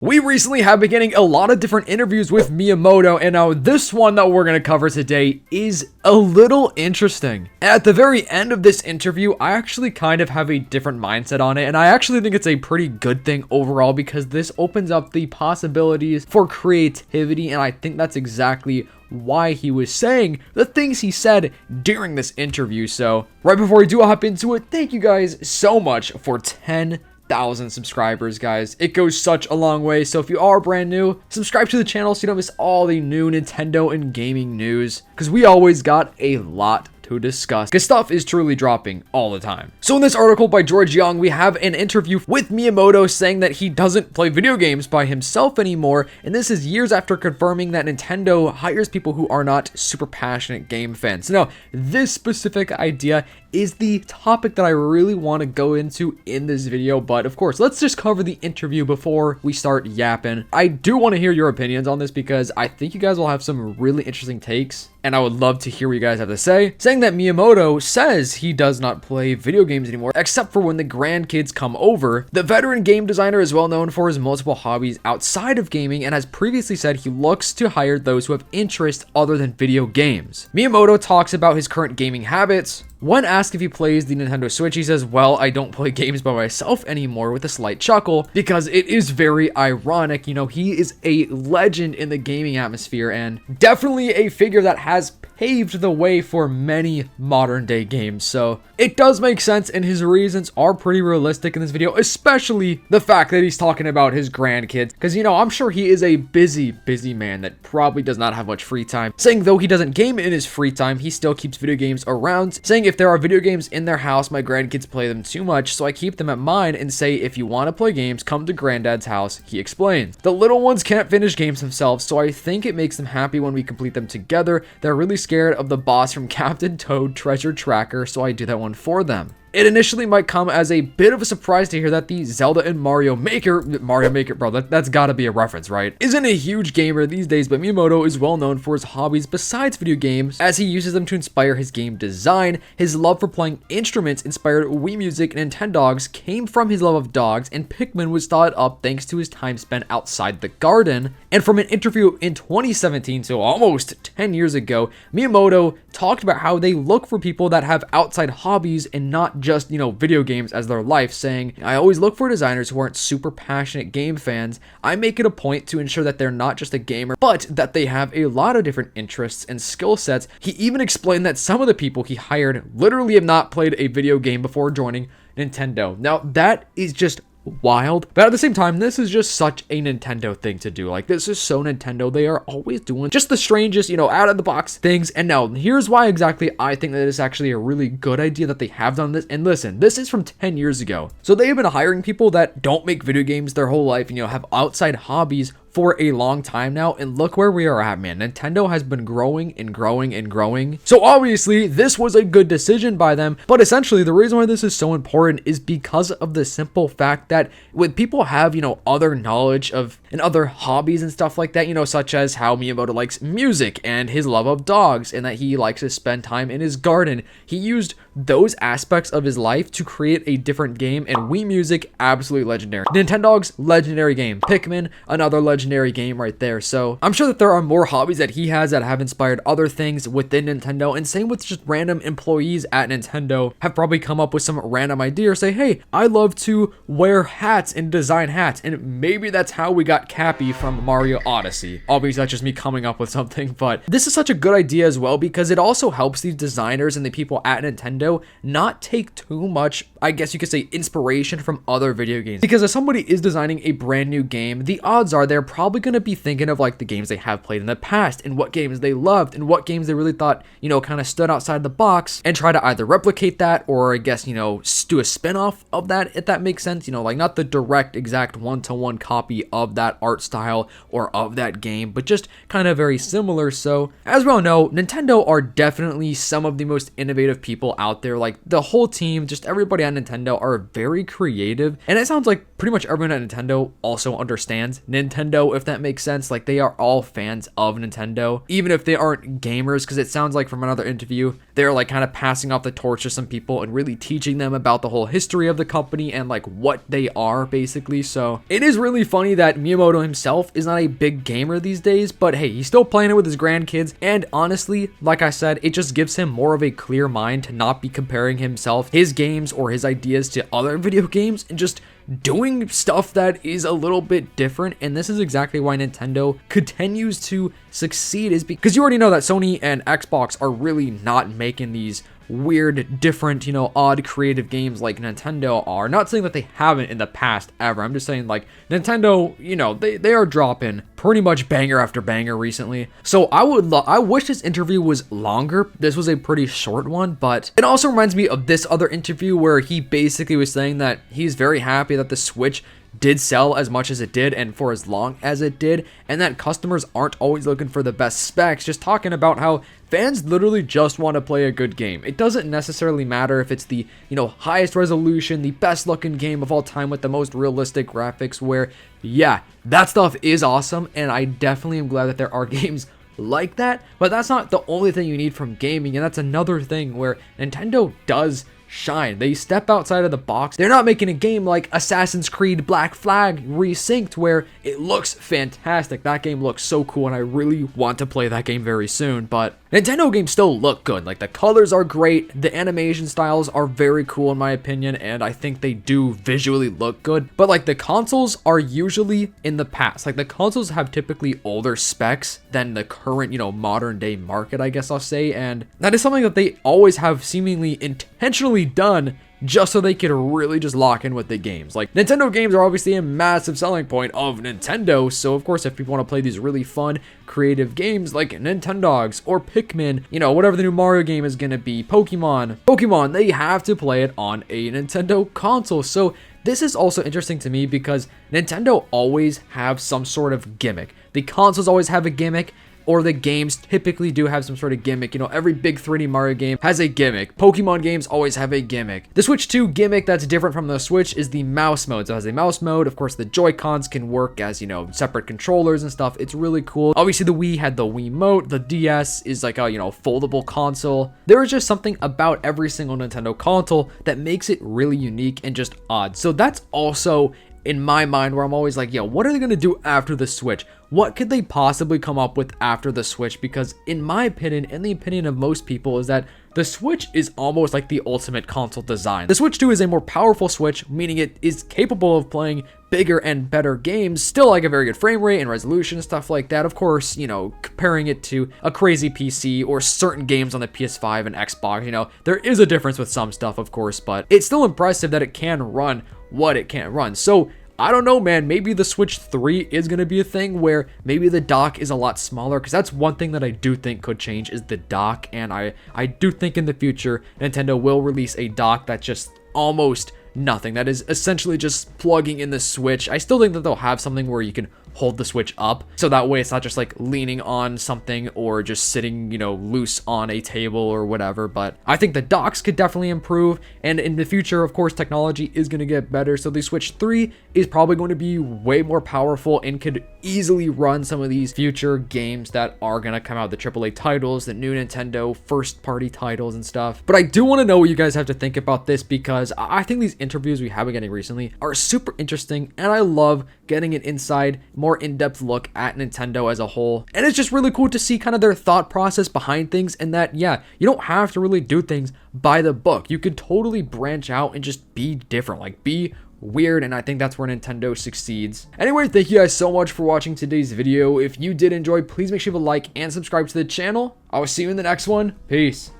We recently have been getting a lot of different interviews with Miyamoto, and now this one that we're going to cover today is a little interesting. At the very end of this interview, I actually kind of have a different mindset on it, and I actually think it's a pretty good thing overall because this opens up the possibilities for creativity, and I think that's exactly why he was saying the things he said during this interview. So right before we do hop into it, thank you guys so much for 10,000 subscribers, guys. It goes such a long way. So if you are brand new, subscribe to the channel so you don't miss all the new Nintendo and gaming news, because we always got a lot to discuss, because stuff is truly dropping all the time. So in this article by George Young, we have an interview with Miyamoto saying that he doesn't play video games by himself anymore, and this is years after confirming that Nintendo hires people who are not super passionate game fans. Now, this specific idea is the topic that I really want to go into in this video, but of course, let's just cover the interview before we start yapping. I do want to hear your opinions on this because I think you guys will have some really interesting takes, and I would love to hear what you guys have to say. Saying that Miyamoto says he does not play video games anymore, except for when the grandkids come over. The veteran game designer is well known for his multiple hobbies outside of gaming and has previously said he looks to hire those who have interests other than video games. Miyamoto talks about his current gaming habits. When asked if he plays the Nintendo Switch, he says, "Well, I don't play games by myself anymore," with a slight chuckle, because it is very ironic. You know, he is a legend in the gaming atmosphere and definitely a figure that has paved the way for many modern day games. So it does make sense, and his reasons are pretty realistic in this video, especially the fact that he's talking about his grandkids, because, you know, I'm sure he is a busy man that probably does not have much free time. Saying though he doesn't game in his free time, he still keeps video games around, saying if there are video games in their house, my grandkids play them too much, so I keep them at mine and say, if you want to play games, come to granddad's house, he explains. The little ones can't finish games themselves, so I think it makes them happy when we complete them together. They're really scared of the boss from Captain Toad Treasure Tracker, so I do that one for them. It initially might come as a bit of a surprise to hear that the Zelda and Mario Maker, bro, that's gotta be a reference, right? Isn't a huge gamer these days, but Miyamoto is well known for his hobbies besides video games, as he uses them to inspire his game design. His love for playing instruments inspired Wii Music and Nintendogs came from his love of dogs, and Pikmin was thought up thanks to his time spent outside the garden. And from an interview in 2017, so almost 10 years ago, Miyamoto talked about how they look for people that have outside hobbies and not just, you know, video games as their life, saying, "I always look for designers who aren't super passionate game fans. I make it a point to ensure that they're not just a gamer, but that they have a lot of different interests and skill sets." He even explained that some of the people he hired literally have not played a video game before joining Nintendo. Now, that is just wild, but at the same time, this is just such a Nintendo thing to do. Like, this is so Nintendo. They are always doing just the strangest, you know, out of the box things. And now here's why exactly I think that it's actually a really good idea that they have done this. And listen, this is from 10 years ago, so they have been hiring people that don't make video games their whole life and, you know, have outside hobbies for a long time now, and look where we are at, man. Nintendo has been growing and growing and growing, so obviously this was a good decision by them. But essentially the reason why this is so important is because of the simple fact that when people have, you know, other knowledge of and other hobbies and stuff like that, you know, such as how Miyamoto likes music and his love of dogs and that he likes to spend time in his garden, he used those aspects of his life to create a different game. And Wii Music, absolutely legendary. Nintendogs, legendary game. Pikmin, another legendary game right there. So I'm sure that there are more hobbies that he has that have inspired other things within Nintendo, and same with just random employees at Nintendo have probably come up with some random idea or say, hey, I love to wear hats and design hats, and maybe that's how we got Cappy from Mario Odyssey. Obviously that's just me coming up with something, but this is such a good idea as well because it also helps these designers and the people at Nintendo not take too much, I guess you could say, inspiration from other video games. Because if somebody is designing a brand new game, the odds are they're probably going to be thinking of like the games they have played in the past and what games they loved and what games they really thought, you know, kind of stood outside the box, and try to either replicate that or, I guess, you know, do a spin-off of that, if that makes sense. You know, like not the direct exact one-to-one copy of that art style or of that game, but just kind of very similar. So as we all know, Nintendo are definitely some of the most innovative people out there. Like, the whole team, just everybody at Nintendo are very creative, and it sounds like pretty much everyone at Nintendo also understands Nintendo, if that makes sense. Like, they are all fans of Nintendo, even if they aren't gamers, because it sounds like from another interview, they're like kind of passing off the torch to some people and really teaching them about the whole history of the company and like what they are, basically. So it is really funny that Miyamoto himself is not a big gamer these days, but hey, he's still playing it with his grandkids, and honestly, like I said, it just gives him more of a clear mind to not be comparing himself, his games, or his ideas to other video games, and just doing stuff that is a little bit different. And this is exactly why Nintendo continues to succeed, is because you already know that Sony and Xbox are really not making these weird, different, odd creative games like Nintendo are. Not saying that they haven't in the past ever. I'm just saying, like, Nintendo, they are dropping pretty much banger after banger recently. So I wish this interview was longer. This was a pretty short one, but it also reminds me of this other interview where he basically was saying that he's very happy that the Switch did sell as much as it did and for as long as it did, and that customers aren't always looking for the best specs, just talking about how fans literally just want to play a good game. It doesn't necessarily matter if it's the, highest resolution, the best looking game of all time with the most realistic graphics, where, yeah, that stuff is awesome, and I definitely am glad that there are games like that, but that's not the only thing you need from gaming, and that's another thing where Nintendo does shine. They step outside of the box. They're not making a game like Assassin's Creed Black Flag Resynced where it looks fantastic. That game looks so cool, and I really want to play that game very soon, but Nintendo games still look good. Like, the colors are great, the animation styles are very cool in my opinion, and I think they do visually look good, but like the consoles are usually in the past. Like, the consoles have typically older specs than the current, modern day market, I guess I'll say, and that is something that they always have seemingly intentionally done just so they could really just lock in with the games. Like, Nintendo games are obviously a massive selling point of Nintendo, so of course if people want to play these really fun, creative games like Nintendogs or Pikmin, whatever the new Mario game is gonna be, Pokemon, they have to play it on a Nintendo console. So this is also interesting to me because Nintendo always have some sort of gimmick. The consoles always have a gimmick, or the games typically do have some sort of gimmick. Every big 3D Mario game has a gimmick. Pokemon games always have a gimmick. The Switch 2 gimmick that's different from the Switch is the mouse mode. So it has a mouse mode. Of course, the Joy-Cons can work as, separate controllers and stuff. It's really cool. Obviously, the Wii had the Wiimote. The DS is like a, foldable console. There is just something about every single Nintendo console that makes it really unique and just odd. So that's also in my mind where I'm always like, what are they going to do after the Switch? What could they possibly come up with after the Switch? Because in my opinion, and the opinion of most people, is that the Switch is almost like the ultimate console design. The Switch 2 is a more powerful Switch, meaning it is capable of playing bigger and better games, still like a very good frame rate and resolution and stuff like that. Of course, comparing it to a crazy PC or certain games on the PS5 and Xbox, there is a difference with some stuff, of course, but it's still impressive that it can run what it can't run. So I don't know, man, maybe the Switch 3 is going to be a thing where maybe the dock is a lot smaller, because that's one thing that I do think could change is the dock, and I do think in the future Nintendo will release a dock that's just almost nothing, that is essentially just plugging in the Switch. I still think that they'll have something where you can hold the Switch up, so that way it's not just like leaning on something or just sitting, loose on a table or whatever. But I think the docks could definitely improve, and in the future, of course, technology is going to get better, so the Switch 3 is probably going to be way more powerful and could easily run some of these future games that are going to come out, the AAA titles, the new Nintendo first party titles and stuff. But I do want to know what you guys have to think about this, because I think these interviews we have been getting recently are super interesting, and I love getting an inside, more in-depth look at Nintendo as a whole. And it's just really cool to see kind of their thought process behind things, and that, yeah, you don't have to really do things by the book. You could totally branch out and just be different, like be weird, and I think that's where Nintendo succeeds. Anyway, thank you guys so much for watching today's video. If you did enjoy, please make sure to like and subscribe to the channel. I will see you in the next one. Peace.